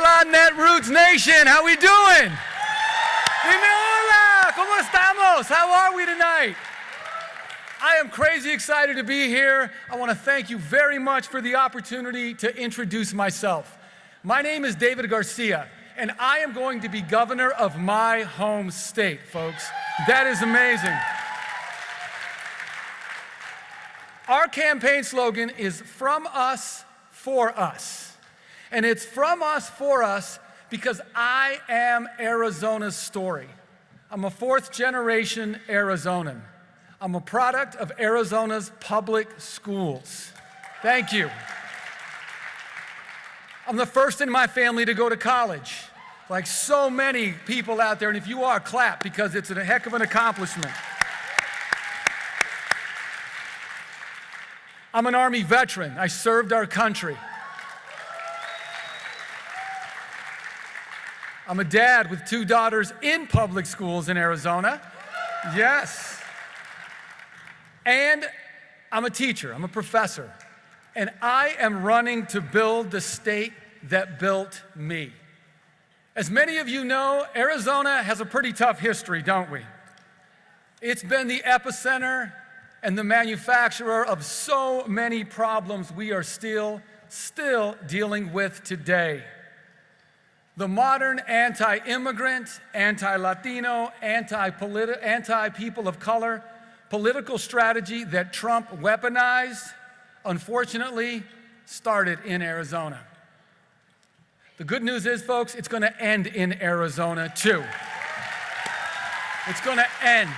Hola, Netroots Nation. How we doing? Dime hola. ¿Cómo estamos? How are we tonight? I am crazy excited to be here. I want to thank you very much for the opportunity to introduce myself. My name is David Garcia, and I am going to be governor of my home state, folks. That is amazing. Our campaign slogan is "From Us, For Us." And it's from us, for us, because I am Arizona's story. I'm a fourth-generation Arizonan. I'm a product of Arizona's public schools. Thank you. I'm the first in my family to go to college, like so many people out there, and if you are, clap, because it's a heck of an accomplishment. I'm an Army veteran. I served our country. I'm a dad with 2 daughters in public schools in Arizona. Yes. And I'm a teacher, I'm a professor. And I am running to build the state that built me. As many of you know, Arizona has a pretty tough history, don't we? It's been the epicenter and the manufacturer of so many problems we are still dealing with today. The modern anti-immigrant, anti-Latino, anti-people of color political strategy that Trump weaponized, unfortunately, started in Arizona. The good news is, folks, it's going to end in Arizona, too. It's going to end.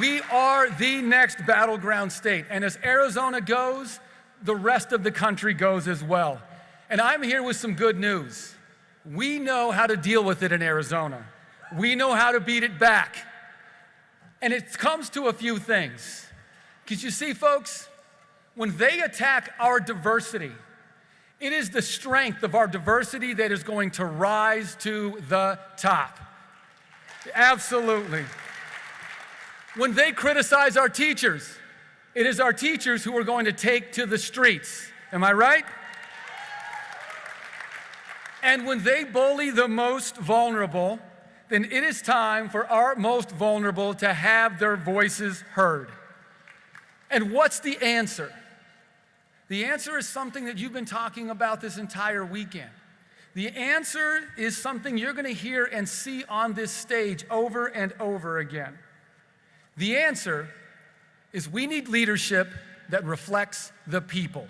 We are the next battleground state, and as Arizona goes, the rest of the country goes as well. And I'm here with some good news. We know how to deal with it in Arizona. We know how to beat it back. And it comes to a few things. Because you see, folks, when they attack our diversity, it is the strength of our diversity that is going to rise to the top. Absolutely. When they criticize our teachers, it is our teachers who are going to take to the streets. Am I right? And when they bully the most vulnerable, then it is time for our most vulnerable to have their voices heard. And what's the answer? The answer is something that you've been talking about this entire weekend. The answer is something you're going to hear and see on this stage over and over again. The answer is we need leadership that reflects the people.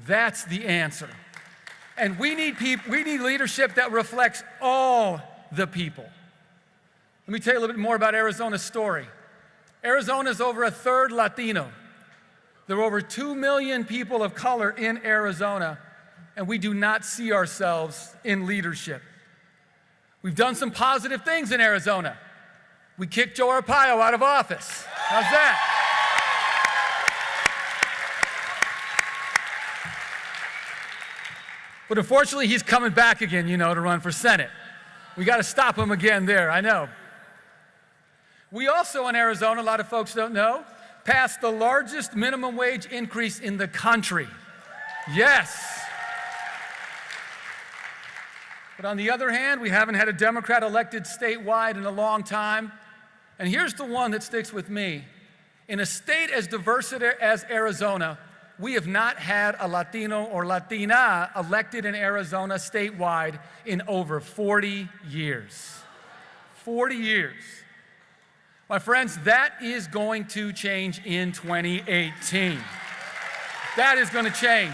That's the answer. And we need leadership that reflects all the people. Let me tell you a little bit more about Arizona's story. Arizona is over 1/3 Latino. There are over 2 million people of color in Arizona, and we do not see ourselves in leadership. We've done some positive things in Arizona. We kicked Joe Arpaio out of office. How's that? But unfortunately, he's coming back again, to run for Senate. We got to stop him again there, I know. We also in Arizona, a lot of folks don't know, passed the largest minimum wage increase in the country. Yes. But on the other hand, we haven't had a Democrat elected statewide in a long time. And here's the one that sticks with me. In a state as diverse as Arizona, we have not had a Latino or Latina elected in Arizona statewide in over 40 years. 40 years. My friends, that is going to change in 2018. That is going to change.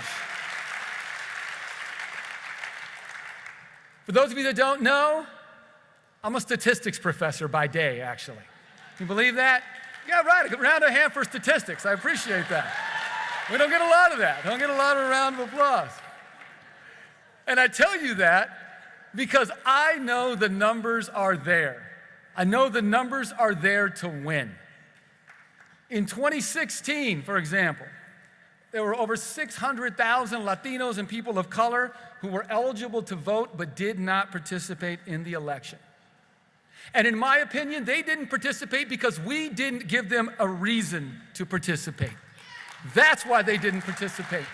For those of you that don't know, I'm a statistics professor by day, actually. Can you believe that? Yeah, right. A round of hand for statistics. I appreciate that. We don't get a lot of that. Don't get a lot of round of applause. And I tell you that because I know the numbers are there. I know the numbers are there to win. In 2016, for example, there were over 600,000 Latinos and people of color who were eligible to vote but did not participate in the election. And in my opinion, they didn't participate because we didn't give them a reason to participate. That's why they didn't participate.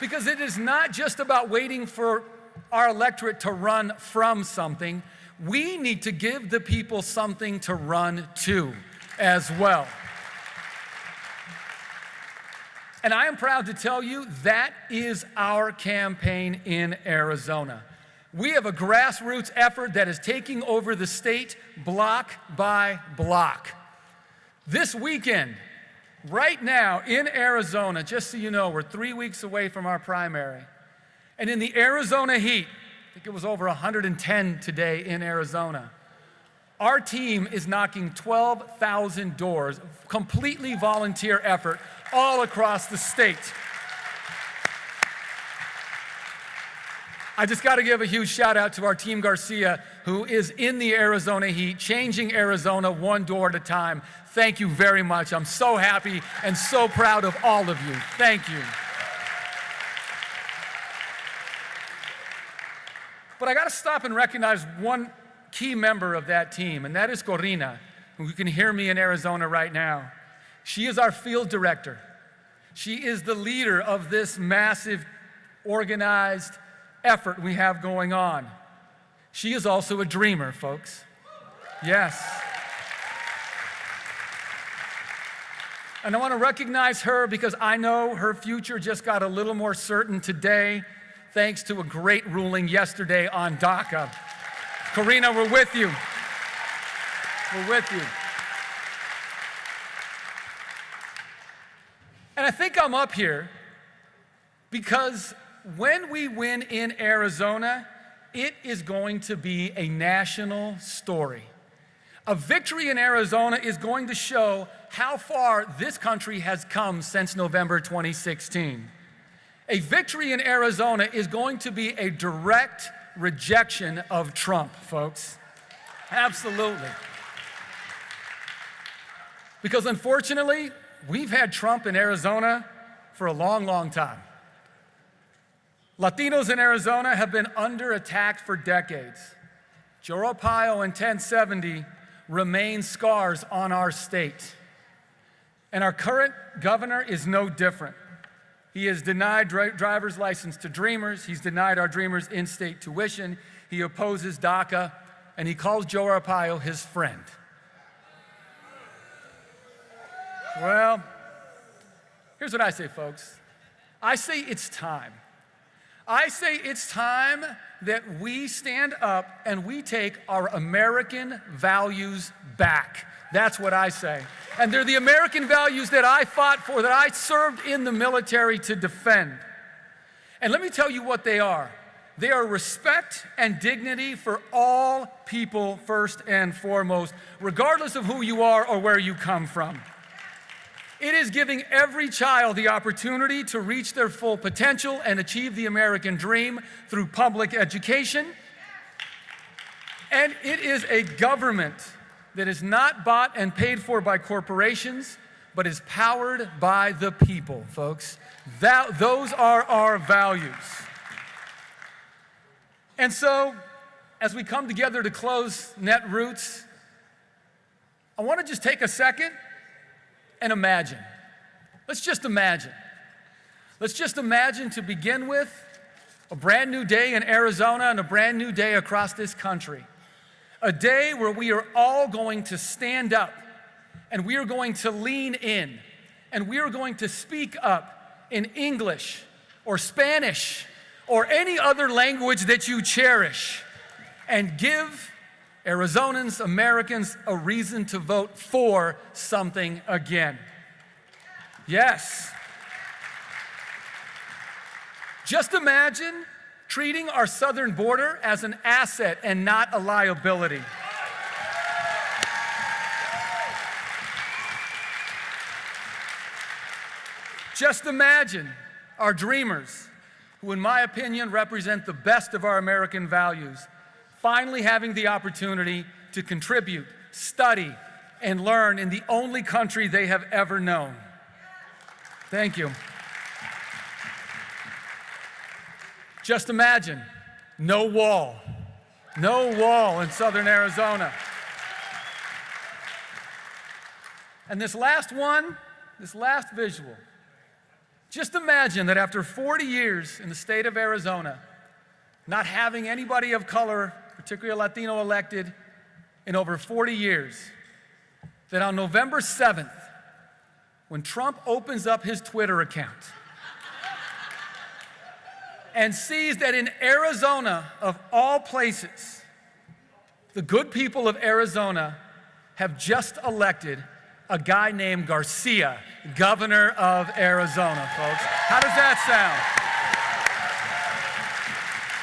Because it is not just about waiting for our electorate to run from something. We need to give the people something to run to as well. And I am proud to tell you that is our campaign in Arizona. We have a grassroots effort that is taking over the state block by block. This weekend, right now in Arizona, just so you know, we're 3 weeks away from our primary. And in the Arizona heat, I think it was over 110 today in Arizona, our team is knocking 12,000 doors, completely volunteer effort all across the state. I just got to give a huge shout out to our team Garcia, who is in the Arizona heat, changing Arizona one door at a time. Thank you very much. I'm so happy and so proud of all of you. Thank you. But I got to stop and recognize one key member of that team, and that is Corina, who can hear me in Arizona right now. She is our field director. She is the leader of this massive, organized effort we have going on. She is also a dreamer, folks. Yes. And I want to recognize her because I know her future just got a little more certain today, thanks to a great ruling yesterday on DACA. Corina, we're with you. We're with you. And I think I'm up here because when we win in Arizona, it is going to be a national story. A victory in Arizona is going to show how far this country has come since November 2016. A victory in Arizona is going to be a direct rejection of Trump, folks. Absolutely. Because unfortunately, we've had Trump in Arizona for a long, long time. Latinos in Arizona have been under attack for decades. Joe Arpaio and 1070 remain scars on our state. And our current governor is no different. He has denied driver's license to dreamers. He's denied our dreamers in-state tuition. He opposes DACA, and he calls Joe Arpaio his friend. Well, here's what I say, folks. I say it's time. I say it's time that we stand up and we take our American values back. That's what I say. And they're the American values that I fought for, that I served in the military to defend. And let me tell you what they are. They are respect and dignity for all people first and foremost, regardless of who you are or where you come from. It is giving every child the opportunity to reach their full potential and achieve the American dream through public education. And it is a government that is not bought and paid for by corporations, but is powered by the people, folks. Those are our values. And so, as we come together to close Netroots, I want to just take a second and imagine. Let's just imagine. Let's just imagine, to begin with, a brand new day in Arizona and a brand new day across this country. A day where we are all going to stand up and we are going to lean in and we are going to speak up in English or Spanish or any other language that you cherish and give Arizonans, Americans, a reason to vote for something again. Yes. Just imagine treating our southern border as an asset and not a liability. Just imagine our dreamers, who in my opinion represent the best of our American values, finally having the opportunity to contribute, study, and learn in the only country they have ever known. Thank you. Just imagine, no wall in southern Arizona. And this last visual, Just imagine that after 40 years in the state of Arizona, not having anybody of color, particularly a Latino, elected in over 40 years, that on November 7th, when Trump opens up his Twitter account and sees that in Arizona, of all places, the good people of Arizona have just elected a guy named Garcia, governor of Arizona, folks. How does that sound?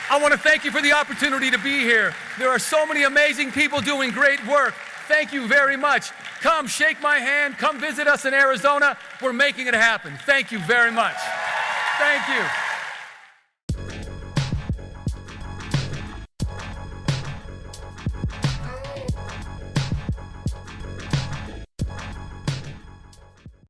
I want to thank you for the opportunity to be here. There are so many amazing people doing great work. Thank you very much. Come shake my hand. Come visit us in Arizona. We're making it happen. Thank you very much. Thank you.